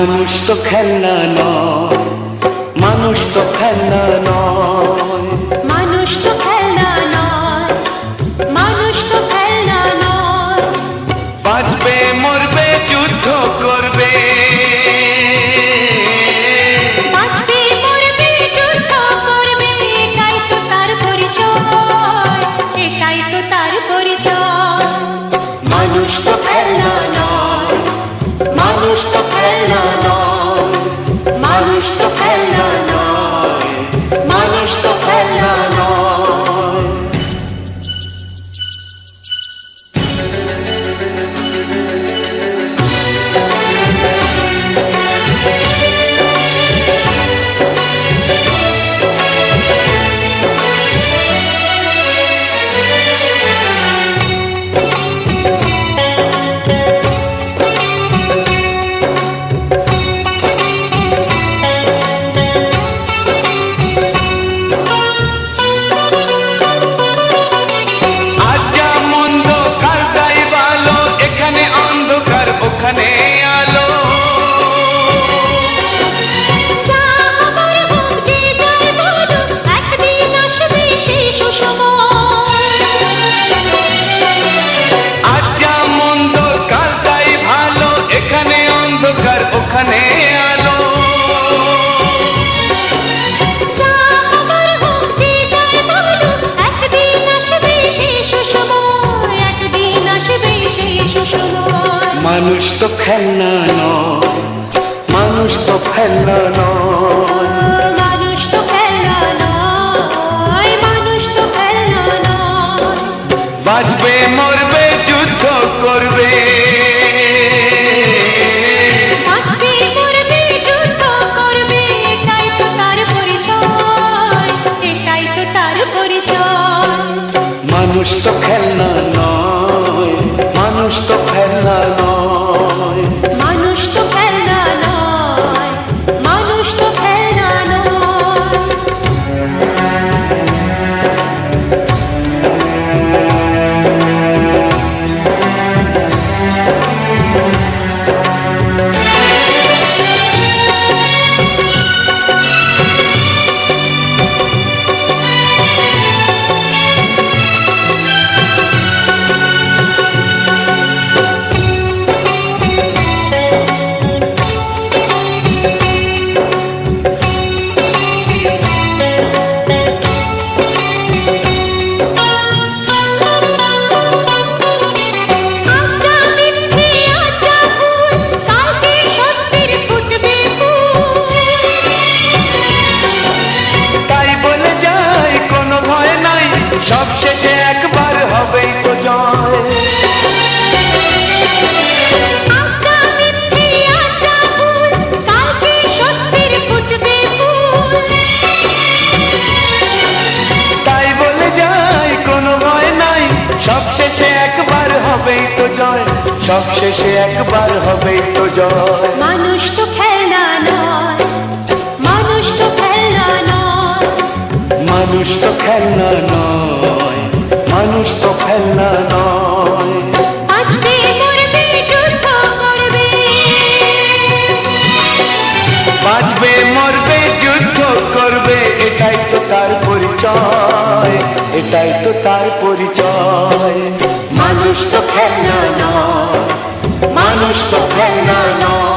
মানুষ তো খেলনা নয়, মানুষ তো খেলনা নয়, মানুষ তো খেলনা নয়, মানুষ তো খেলনা নয়। বাঁচবে মরবে যুদ্ধ করবে, বাঁচবে মরবে যুদ্ধ করবে, এটাই তো তার পরিচয়, এটাই তো তার পরিচয়। মানুষ তো খেলনা নয়, মানুষ তো খেলনা নয়, মানুষ তো খেলনা নয়, মানুষ তো খেলনা নয়। ওখানে আলো যা আমার হোক যে যাই বলুক, একদিন আসবে সেই সুসময়। আজ যা মন্দ কাল তাই ভালো, এখানে অন্ধকার ওখানে আলো। যা আমার হোক যে যাই বলুক, একদিন আসবে সেই সুসময়, একদিন আসবে সেই সুসময়। মানুষ তো খেলনা নয়, মানুষ তো খেলনা নয়, মানুষ তো খেলনা নয়, মানুষ তো খেলনা নয়। বাঁচবে মরবে যুদ্ধ করবে, বাঁচবে মরবে যুদ্ধ করবে, এটাই তো তার পরিচয়, এটাই তো তার পরিচয়। মানুষ তো খেলনা নয়, মানুষ তো খেলনা নয়, মানুষ তো খেলনা নয়, মানুষ তো খেলনা নয়। সব শেষে একবার হবেই তো জয়। তাই বলে যাই কোনো ভয় নাই, সব শেষে একবার হবেই তো জয়, সব শেষে একবার হবেই তো জয়। মানুষ তো খেলনা নয়, মানুষ তো খেলনা নয়, মানুষ তো খেলনা নয়, মানুষ তো খেলনা নয়। বাঁচবে মরবে যুদ্ধ করবে, বাঁচবে মরবে যুদ্ধ করবে, এটাই তো তার পরিচয়, এটাই তো তার পরিচয়। মানুষ তো খেলনা নয়, মানুষ তো খেলনা নয়।